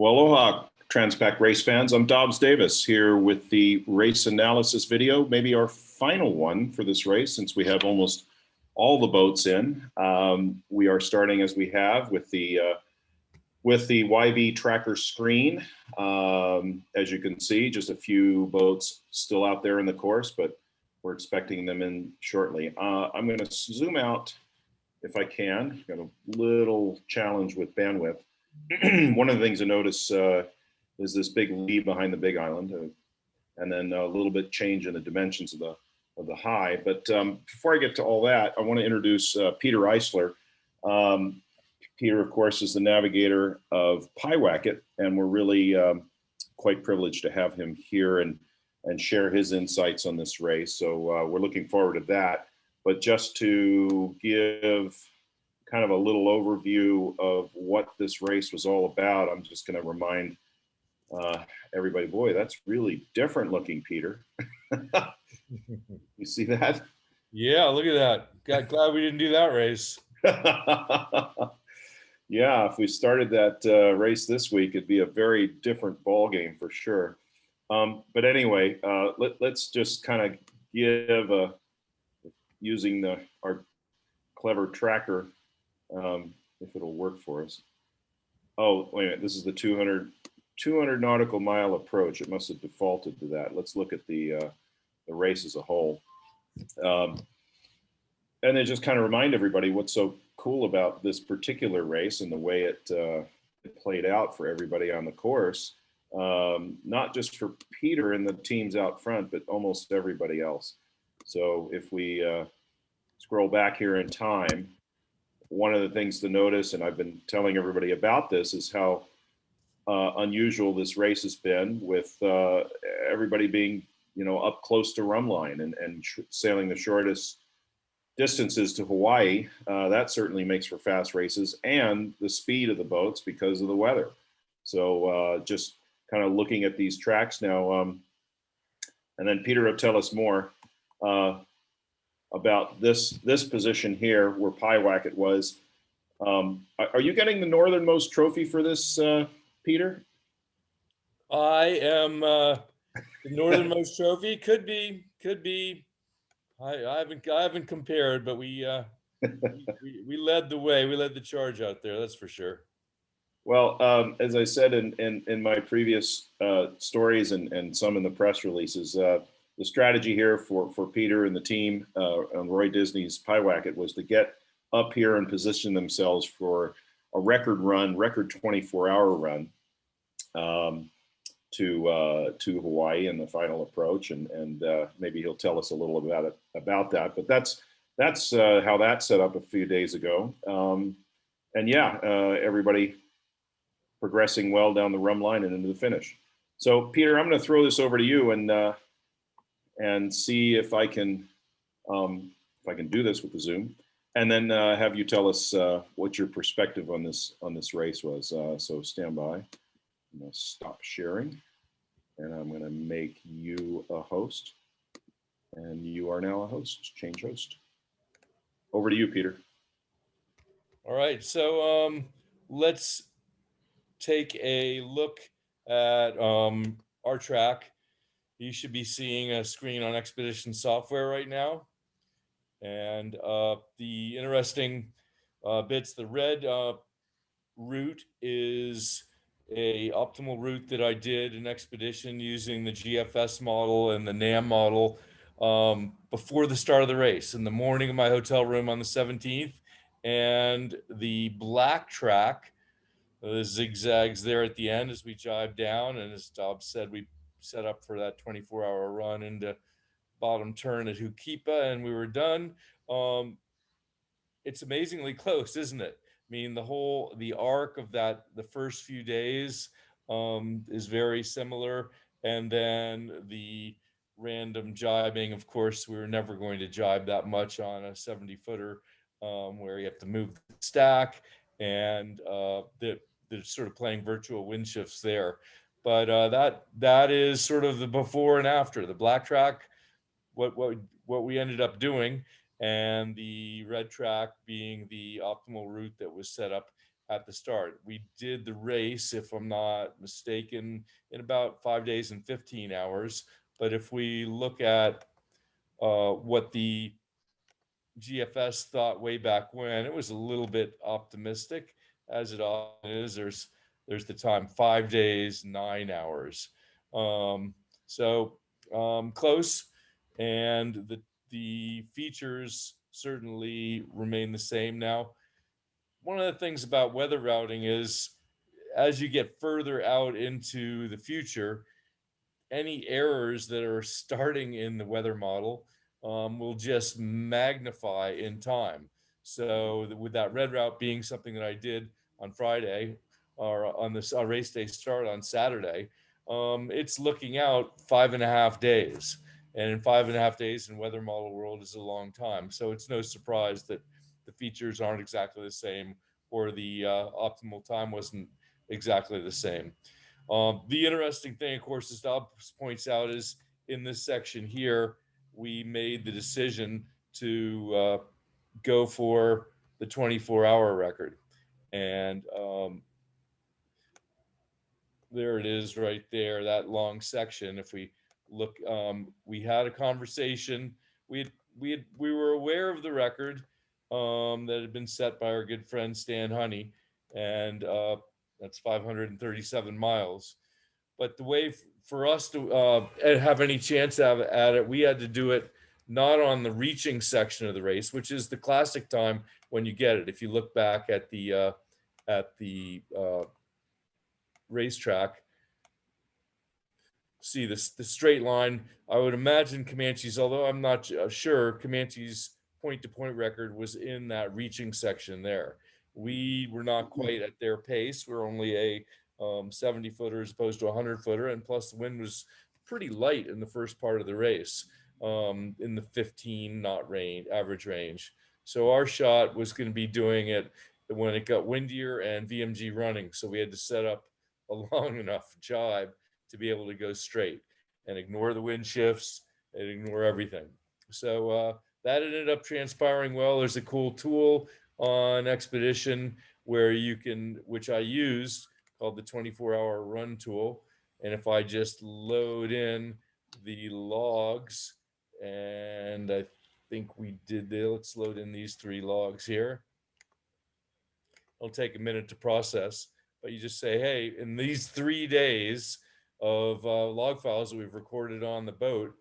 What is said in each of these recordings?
Well, aloha, Transpac Race fans. I'm Dobbs Davis here with the race analysis video, maybe our final one for this race since we have almost all the boats in. We are starting as we have with the YB tracker screen. As you can see, just a few boats still out there in the course, but we're expecting them in shortly. I'm going to zoom out if I can. Got a little challenge with bandwidth. One of the things to notice is this big lead behind the big island, and then a little bit change in the dimensions of the high. But before I get to all that, I want to introduce Peter Isler. Peter, of course, is the navigator of Pyewacket, and we're really quite privileged to have him here and share his insights on this race. So we're looking forward to that. But just to give kind of a little overview of what this race was all about, I'm just going to remind everybody, boy, that's really different looking, Peter. You see that? Yeah, look at that. Glad we didn't do that race. Yeah, if we started that race this week, it'd be a very different ball game for sure. But anyway, let's just kind of give using our clever tracker, if it'll work for us. Oh, wait a minute, this is the 200 nautical mile approach. It must have defaulted to that. Let's look at the race as a whole. And then just kind of remind everybody what's so cool about this particular race and the way it played out for everybody on the course. Not just for Peter and the teams out front, but almost everybody else. So if we scroll back here in time, one of the things to notice, and I've been telling everybody about this, is how unusual this race has been with everybody being, up close to run line and sailing the shortest distances to Hawaii. That certainly makes for fast races, and the speed of the boats because of the weather. So just kind of looking at these tracks now, and then Peter will tell us more about this position here where Pyewacket was. Are you getting the northernmost trophy for this, Peter? I am the northernmost trophy. Could be. I haven't compared, but we led the way. We led the charge out there. That's for sure. Well, as I said in my previous stories and some in the press releases, the strategy here for Peter and the team on Roy Disney's Pyewacket was to get up here and position themselves for a record 24-hour run to Hawaii in the final approach, and maybe he'll tell us a little about that. But that's how that set up a few days ago. And yeah, everybody progressing well down the rum line and into the finish. So Peter, I'm going to throw this over to you and see if I can do this with the Zoom, and then have you tell us what your perspective on this race was. So stand by. I'm going to stop sharing, and I'm going to make you a host, and you are now a host. Change host. Over to you, Peter. All right, so let's take a look at our track. You should be seeing a screen on Expedition software right now. And the interesting bits, the red route is a optimal route that I did in Expedition using the GFS model and the NAM model before the start of the race, in the morning of my hotel room on the 17th. And the black track, the zigzags there at the end as we jive down, and as Dobbs said, we set up for that 24-hour run into bottom turn at Hukipa, and we were done. It's amazingly close, isn't it? I mean, the arc of the first few days is very similar, and then the random jibing. Of course, we were never going to jibe that much on a 70-footer where you have to move the stack, and they're sort of playing virtual wind shifts there. But that is sort of the before and after. The black track, what we ended up doing, and the red track being the optimal route that was set up at the start. We did the race, if I'm not mistaken, in about 5 days and 15 hours. But if we look at what the GFS thought way back when, it was a little bit optimistic, as it often is. There's the time 5 days, 9 hours. Um, so close, and the features certainly remain the same. Now, one of the things about weather routing is, as you get further out into the future, any errors that are starting in the weather model will just magnify in time. So with that red route being something that I did on Friday, or on this race day start on Saturday, it's looking out 5.5 days. And in 5.5 days in weather model world is a long time. So it's no surprise that the features aren't exactly the same, or the optimal time wasn't exactly the same. The interesting thing, of course, as Dobbs points out, is in this section here, we made the decision to go for the 24-hour record. And there it is right there, that long section. If we look, we had a conversation. We were aware of the record that had been set by our good friend Stan Honey, and that's 537 miles. But the way for us to have any chance at it, we had to do it not on the reaching section of the race, which is the classic time when you get it. If you look back at the racetrack, see this the straight line. I would imagine Comanche's, although I'm not sure, Comanche's point-to-point record was in that reaching section there. We were not quite at their pace. We're only a 70 footer as opposed to a 100 footer, and plus the wind was pretty light in the first part of the race, in the 15 knot range, average range. So our shot was going to be doing it when it got windier and VMG running. So we had to set up a long enough jibe to be able to go straight and ignore the wind shifts and ignore everything. So that ended up transpiring well. There's a cool tool on Expedition where you can, which I used, called the 24-hour run tool. And if I just load in the logs, and I think we did there, let's load in these 3 logs here. It'll take a minute to process, but you just say, hey, in these 3 days of log files that we've recorded on the boat,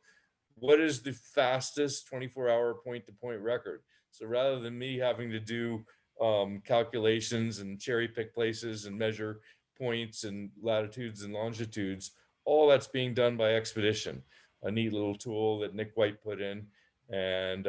what is the fastest 24-hour point-to-point record? So rather than me having to do calculations and cherry pick places and measure points and latitudes and longitudes, all that's being done by Expedition, a neat little tool that Nick White put in. And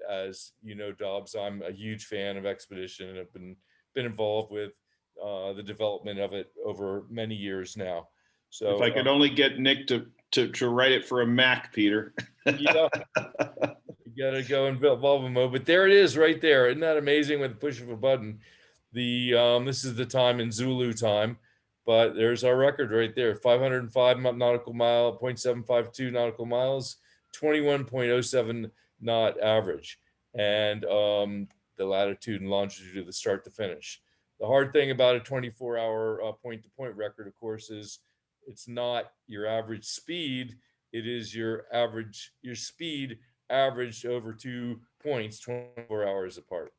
as you know, Dobbs, I'm a huge fan of Expedition and have been involved with the development of it over many years now. So if I could only get Nick to write it for a Mac, Peter. Yeah, you gotta go in Volvo mode. But there it is, right there. Isn't that amazing? With the push of a button. The this is the time in Zulu time, but there's our record right there: 505 nautical mile, 0.752 nautical miles, 21.07 knot average, and the latitude and longitude of the start to finish. The hard thing about a 24-hour point-to-point record, of course, is it's not your average speed. It is your speed averaged over 2 points, 24 hours apart.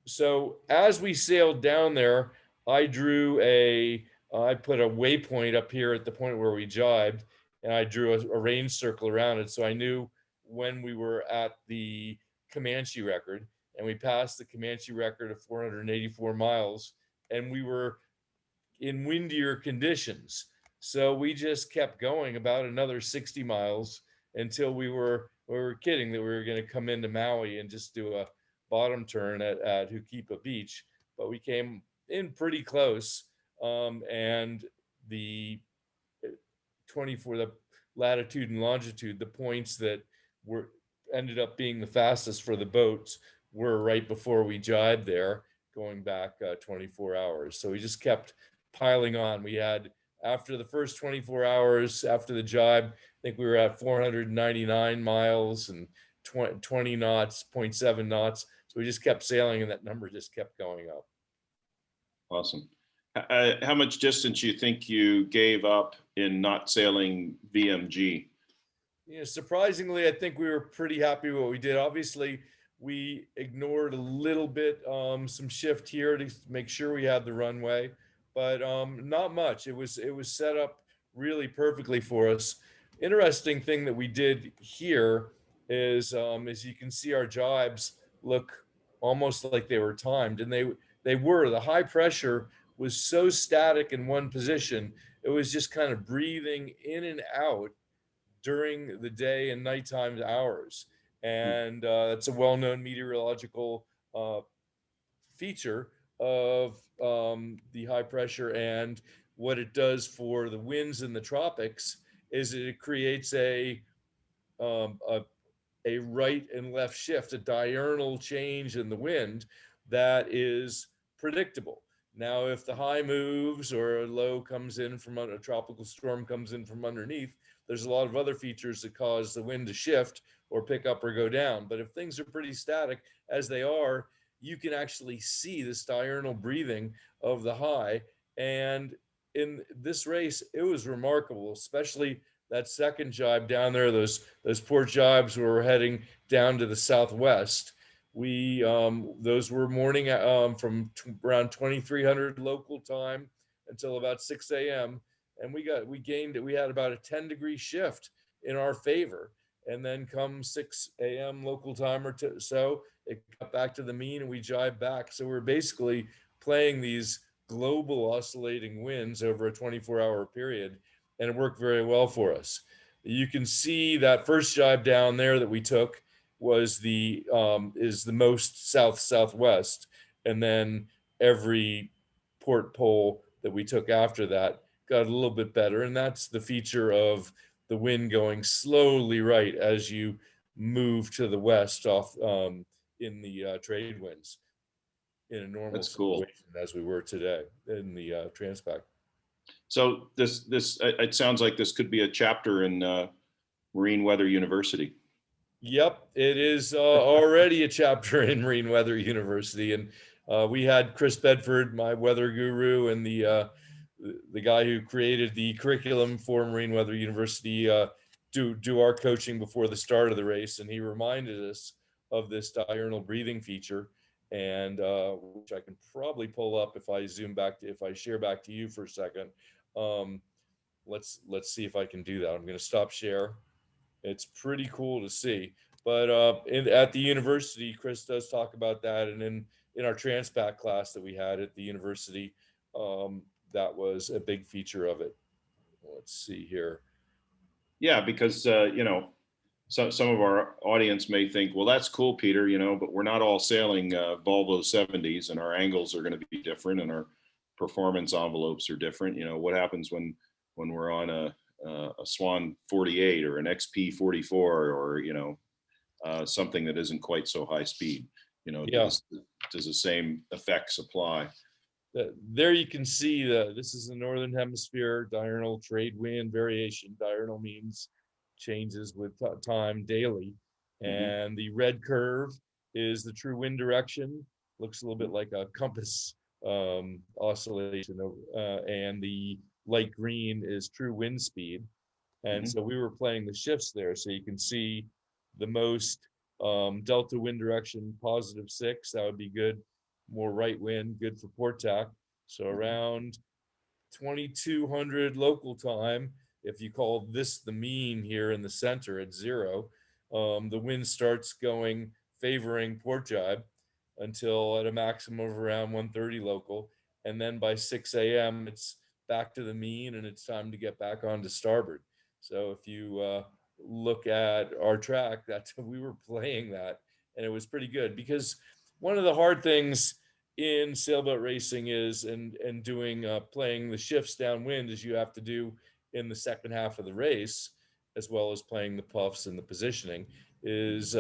So as we sailed down there, I put a waypoint up here at the point where we jibed, and I drew a range circle around it. So I knew when we were at the Comanche record, and we passed the Comanche record of 484 miles, and we were in windier conditions. So we just kept going about another 60 miles until we were kidding that we were going to come into Maui and just do a bottom turn at Hukipa Beach. But we came in pretty close. And the 24, the latitude and longitude, the points that were ended up being the fastest for the boats were right before we jibed there, going back 24 hours. So we just kept piling on. We had, after the first 24 hours, after the jibe, I think we were at 499 miles and 20 knots, 0.7 knots. So we just kept sailing, and that number just kept going up. Awesome. How much distance you think you gave up in not sailing VMG? Yeah, surprisingly, I think we were pretty happy with what we did. Obviously, we ignored a little bit, some shift here to make sure we had the runway, but not much. It was set up really perfectly for us. Interesting thing that we did here is, as you can see, our jibes look almost like they were timed, and they were. The high pressure was so static in one position; it was just kind of breathing in and out during the day and nighttime hours. And it's a well-known meteorological uh, feature of the high pressure. And what it does for the winds in the tropics is it creates um, a a right and left shift, a diurnal change in the wind that is predictable. Now, if the high moves or a low comes in from a tropical storm comes in from underneath, there's a lot of other features that cause the wind to shift or pick up or go down. But if things are pretty static, as they are, you can actually see this diurnal breathing of the high. And in this race, it was remarkable, especially that second jibe down there, those poor jibes were heading down to the southwest. We those were morning from around 2300 local time until about 6 a.m. and we had about a 10-degree shift in our favor. And then come 6 a.m. local time or so, it got back to the mean and we jibed back. So we're basically playing these global oscillating winds over a 24-hour period, and it worked very well for us. You can see that first jibe down there that we took was is the most south southwest, and then every port pole that we took after that got a little bit better, and that's the feature of the wind going slowly right as you move to the west off in the trade winds in a normal That's cool. situation as we were today in the Transpac. So this it sounds like this could be a chapter in Marine Weather University. Yep, it is already a chapter in Marine Weather University, and we had Chris Bedford, my weather guru, and the guy who created the curriculum for Marine Weather University, do our coaching before the start of the race, and he reminded us of this diurnal breathing feature, and which I can probably pull up if I if I share back to you for a second. Um, let's see if I can do that. I'm going to stop share. It's pretty cool to see. But at the university, Chris does talk about that, and in our Transpac class that we had at the university, that was a big feature of it. Let's see here. Yeah, because some of our audience may think, well, that's cool, Peter, but we're not all sailing Volvo 70s, and our angles are going to be different, and our performance envelopes are different. What happens when we're on a Swan 48 or an XP 44, or something that isn't quite so high speed? Yeah. Does the same effects apply? There you can see this is the northern hemisphere diurnal trade wind variation. Diurnal means changes with time daily, and the red curve is the true wind direction. Looks a little bit like a compass oscillation, and the light green is true wind speed. And so we were playing the shifts there, so you can see the most delta wind direction +6. That would be good. More right wind, good for port tack. So around 2200 local time, if you call this the mean here in the center at 0, the wind starts going favoring port jibe until at a maximum of around 130 local. And then by 6 a.m., it's back to the mean and it's time to get back onto starboard. So if you look at our track, that's we were playing that, and it was pretty good, because one of the hard things in sailboat racing is and doing playing the shifts downwind, as you have to do in the second half of the race, as well as playing the puffs and the positioning, is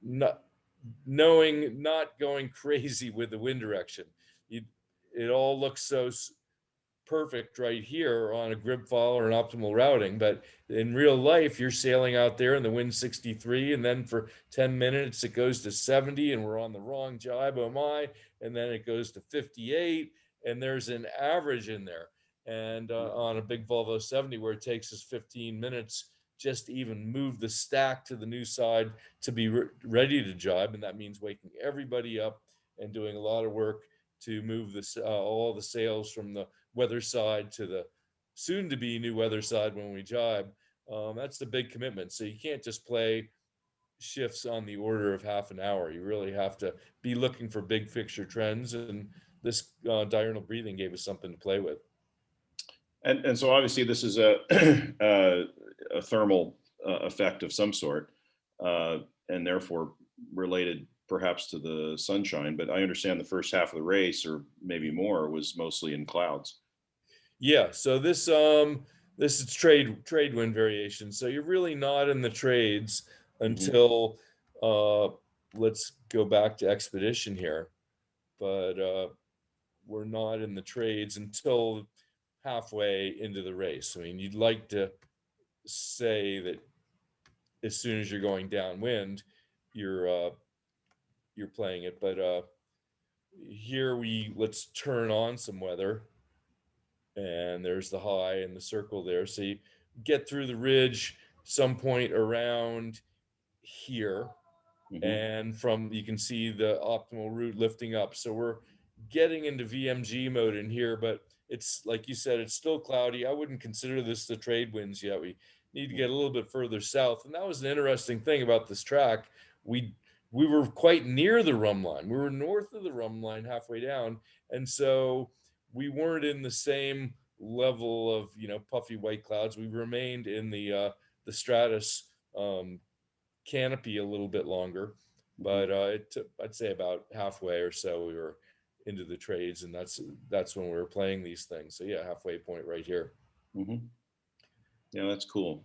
not not going crazy with the wind direction. You, it all looks so perfect right here on a grip follow or an optimal routing. But in real life, you're sailing out there and the wind's 63, and then for 10 minutes it goes to 70 and we're on the wrong jibe, oh my, and then it goes to 58 and there's an average in there. And on a big Volvo 70 where it takes us 15 minutes just to even move the stack to the new side to be ready to jibe, and that means waking everybody up and doing a lot of work to move this all the sails from the weather side to the soon to be new weather side when we jibe. That's the big commitment. So you can't just play shifts on the order of half an hour. You really have to be looking for big fixture trends, and this diurnal breathing gave us something to play with. And so obviously this is a a thermal effect of some sort, and therefore related perhaps to the sunshine. But I understand the first half of the race, or maybe more, was mostly in clouds. Yeah. So this is trade wind variation. So you're really not in the trades until let's go back to expedition here, but we're not in the trades until halfway into the race. I mean, you'd like to say that as soon as you're going downwind, you're playing it, but here let's turn on some weather, and there's the high and the circle there. So you get through the ridge some point around here, and from you can see the optimal route lifting up. So we're getting into VMG mode in here, but it's like you said, it's still cloudy. I wouldn't consider this the trade winds yet. We need to get a little bit further south. And that was an interesting thing about this track. We were quite near the rum line. We were north of the rum line halfway down. And so we weren't in the same level of, puffy white clouds. We remained in the stratus canopy a little bit longer, but it took, I'd say, about halfway or so we were into the trades, and that's when we were playing these things. So yeah, halfway point right here. Yeah, that's cool.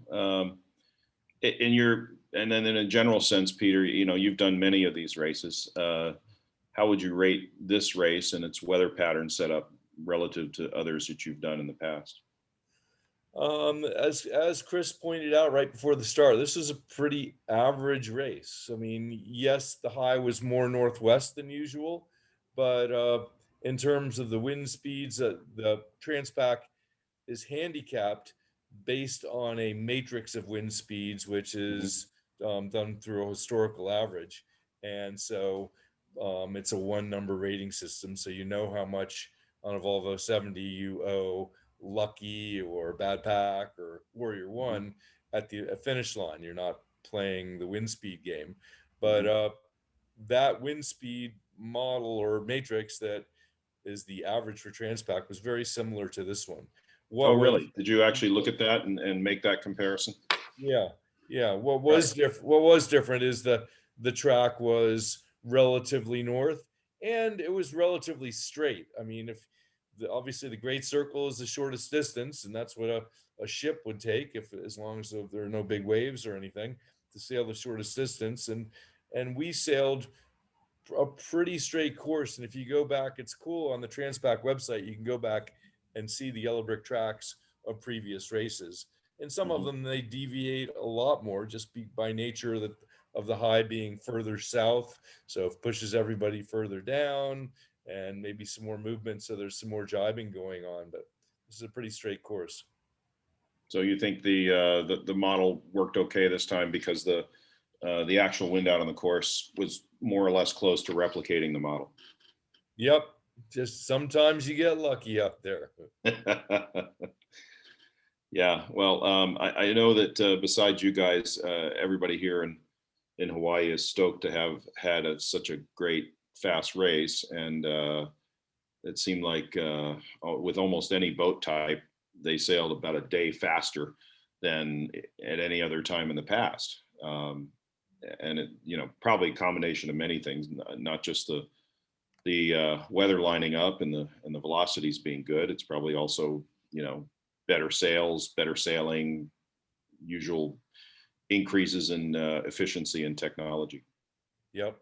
And then in a general sense, Peter, you've done many of these races. How would you rate this race and its weather pattern setup relative to others that you've done in the past? As Chris pointed out right before the start, this is a pretty average race. I mean, yes, the high was more northwest than usual, but in terms of the wind speeds, the Transpac is handicapped based on a matrix of wind speeds, which is done through a historical average. And so it's a one number rating system. So you know how much on a Volvo 70 you owe Lucky or Bad Pack or Warrior One at the finish line. You're not playing the wind speed game. But that wind speed model or matrix that is the average for Transpac was very similar to this one. Oh, really? Did you actually look at that and make that comparison? Yeah. What was different is the track was relatively north and it was relatively straight. I mean, obviously the Great Circle is the shortest distance, and that's what a ship would take as long as there are no big waves or anything to sail the shortest distance. And we sailed a pretty straight course. And if you go back, it's cool on the Transpac website, you can go back and see the yellow brick tracks of previous races. And some of them, they deviate a lot more just by nature of the high being further south. So it pushes everybody further down and maybe some more movement. So there's some more jibing going on, but this is a pretty straight course. So you think the model worked okay this time because the actual wind out on the course was more or less close to replicating the model? Yep. Just sometimes you get lucky up there. Yeah. Well, I know that besides you guys, everybody here in Hawaii is stoked to have had such a great fast race. And it seemed like with almost any boat type, they sailed about a day faster than at any other time in the past. And it, probably a combination of many things, not just the weather lining up and the velocities being good. It's probably also, better sails, better sailing, usual increases in efficiency and technology. Yep.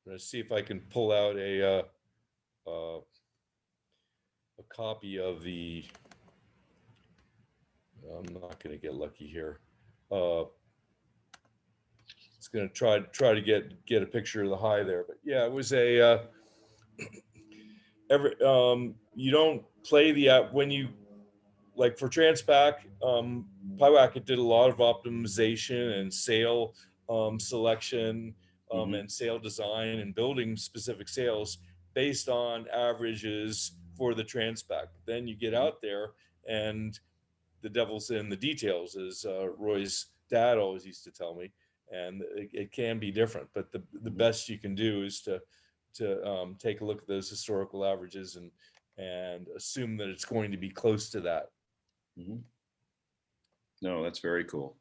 I'm gonna see if I can pull out a copy of the, I'm not going to get lucky here. It's going to try to get a picture of the high there, but yeah, it was a you don't play the app when you, like for Transpac, Pyewacket did a lot of optimization and sail selection and sail design and building specific sails based on averages for the Transpac. Then you get out there and the devil's in the details, as Roy's dad always used to tell me, and it can be different. But the best you can do is to take a look at those historical averages and assume that it's going to be close to that. No, that's very cool.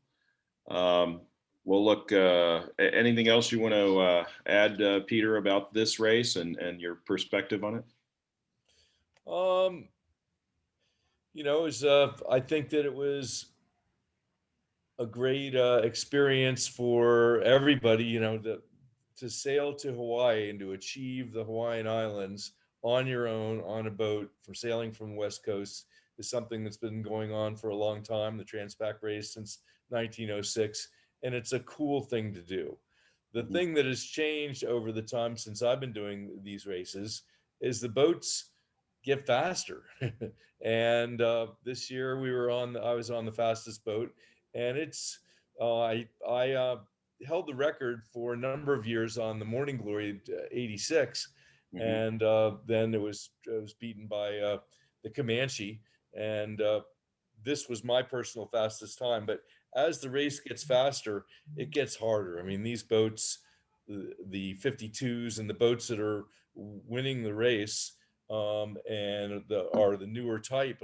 Well, look, anything else you want to add, Peter, about this race and your perspective on it? You know, I think that it was a great experience for everybody, you know, to sail to Hawaii and to achieve the Hawaiian Islands on your own on a boat for sailing from the West Coast is something that's been going on for a long time, the Transpac Race since 1906, and it's a cool thing to do. The thing that has changed over the time since I've been doing these races is the boats get faster. And this year I was on the fastest boat, and it's I held the record for a number of years on the Morning Glory 86, and then it was beaten by the Comanche, and this was my personal fastest time. But as the race gets faster, it gets harder. I mean, these boats, the 52s and the boats that are winning the race, and the newer type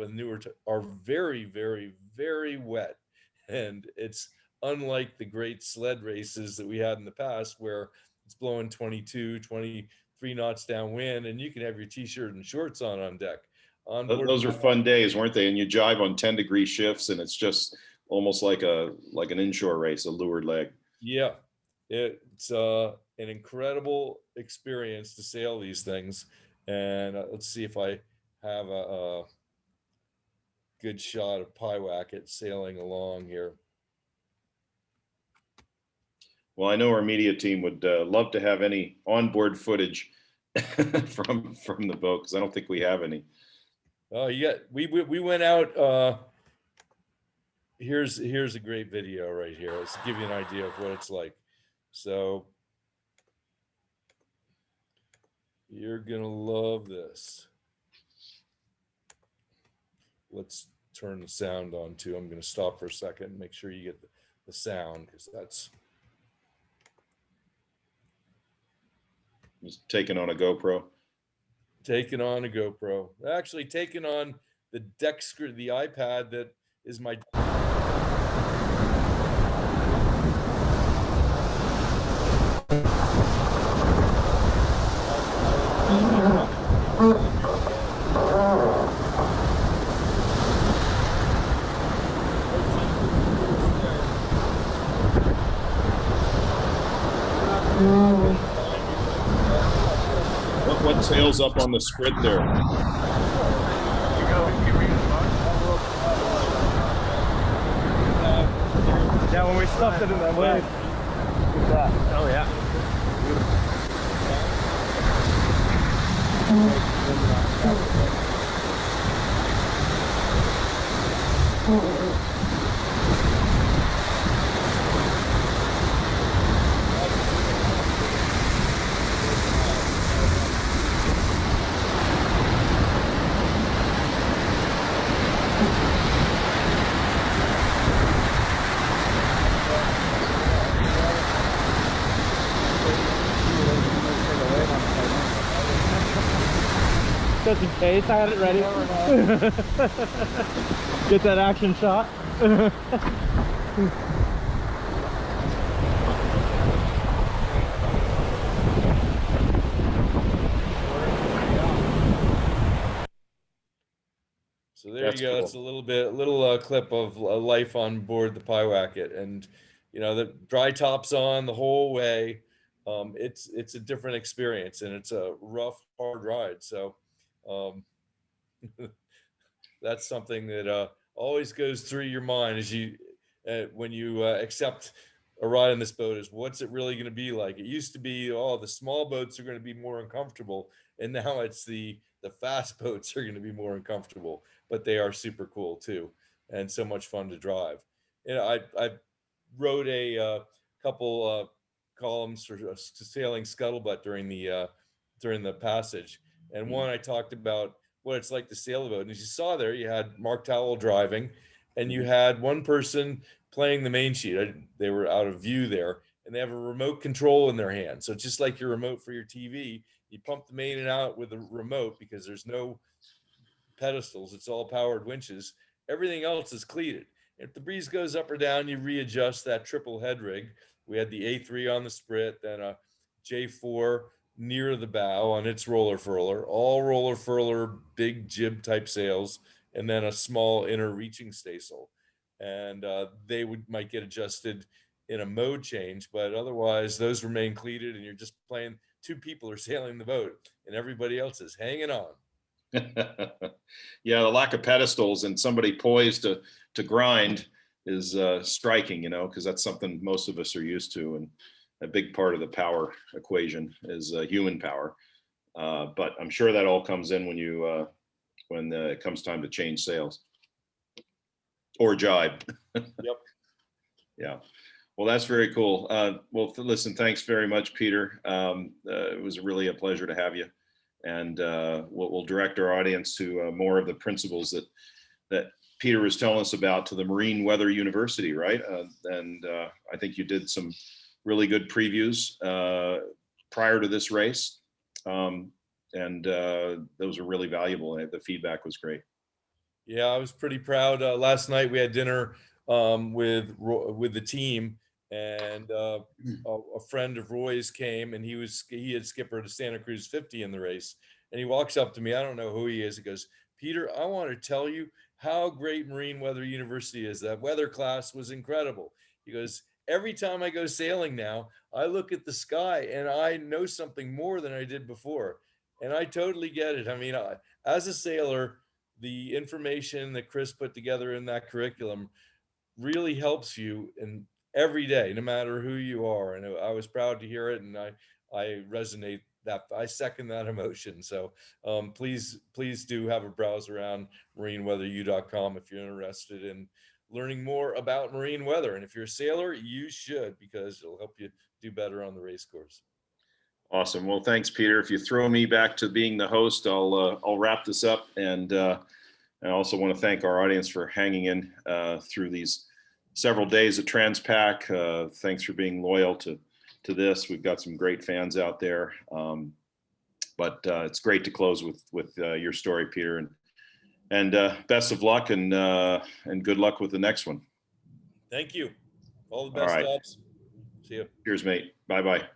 are very, very, very wet. And it's unlike the great sled races that we had in the past where it's blowing 22, 23 knots downwind and you can have your t-shirt and shorts on deck. Those are fun days, weren't they? And you jive on 10-degree shifts, and it's just almost like an inshore race, a leeward leg. Yeah, it's an incredible experience to sail these things. And let's see if I have a good shot of Pyewacket sailing along here. Well, I know our media team would love to have any onboard footage from the boat, because I don't think we have any. Oh, yeah, we went out. Here's a great video right here. Let's give you an idea of what it's like. So you're gonna love this. Let's turn the sound on too. I'm gonna stop for a second and make sure you get the sound, because that's just taken on a GoPro. Taken on a GoPro. Actually taken on the deck screw, the iPad that is my What sails up on the spread there? Yeah, when we stuffed it in that way. Oh yeah. Just in case, I had it ready. Get that action shot. So there you go. It's a little clip of life on board the Pyewacket, and you know the dry top's on the whole way. It's a different experience, and it's a rough, hard ride. So That's something that always goes through your mind as you when you accept a ride on this boat, is what's it really going to be like? It used to be, oh, the small boats are going to be more uncomfortable, and now it's the fast boats are going to be more uncomfortable, but they are super cool too, and so much fun to drive. I wrote a couple columns for sailing scuttlebutt during the passage, and one I talked about what it's like to sail a boat. And as you saw there, you had Mark Towell driving, and you had one person playing the main sheet. They were out of view there, and they have a remote control in their hand. So it's just like your remote for your TV. You pump the main and out with a remote because there's no pedestals. It's all powered winches. Everything else is cleated. If the breeze goes up or down, you readjust that triple head rig. We had the A3 on the sprit, then a J4 near the bow on its roller furler, all roller furler, big jib type sails, and then a small inner reaching staysail. And they might get adjusted in a mode change, but otherwise those remain cleated, and you're just playing. Two people are sailing the boat, and everybody else is hanging on. Yeah, the lack of pedestals and somebody poised to grind is striking, because that's something most of us are used to, and a big part of the power equation is human power. But I'm sure that all comes in when it comes time to change sails or jibe. Yep. Yeah. Well, that's very cool. Well, listen, thanks very much, Peter. It was really a pleasure to have you. And we'll direct our audience to more of the principles that Peter was telling us about to the Marine Weather University, right? And I think you did some really good previews prior to this race. And those were really valuable. The feedback was great. Yeah, I was pretty proud. Last night we had dinner with the team, and a friend of Roy's came, and he had skippered a Santa Cruz 50 in the race, and he walks up to me. I don't know who he is. He goes, "Peter, I want to tell you how great Marine Weather University is. That weather class was incredible." He goes, "Every time I go sailing now, I look at the sky and I know something more than I did before." And I totally get it. I mean, as a sailor, the information that Chris put together in that curriculum really helps you in every day, no matter who you are. And I was proud to hear it, and I resonate that. I second that emotion. So please do have a browse around marineweatheru.com if you're interested in learning more about marine weather. And if you're a sailor, you should, because it'll help you do better on the race course. Awesome. Well, thanks, Peter. If you throw me back to being the host, I'll wrap this up. And I also want to thank our audience for hanging in through these several days of Transpac. Thanks for being loyal to this. We've got some great fans out there. But it's great to close with your story, Peter. And best of luck, and good luck with the next one. Thank you. All the best, All right. Dobbs. See you. Cheers, mate. Bye-bye.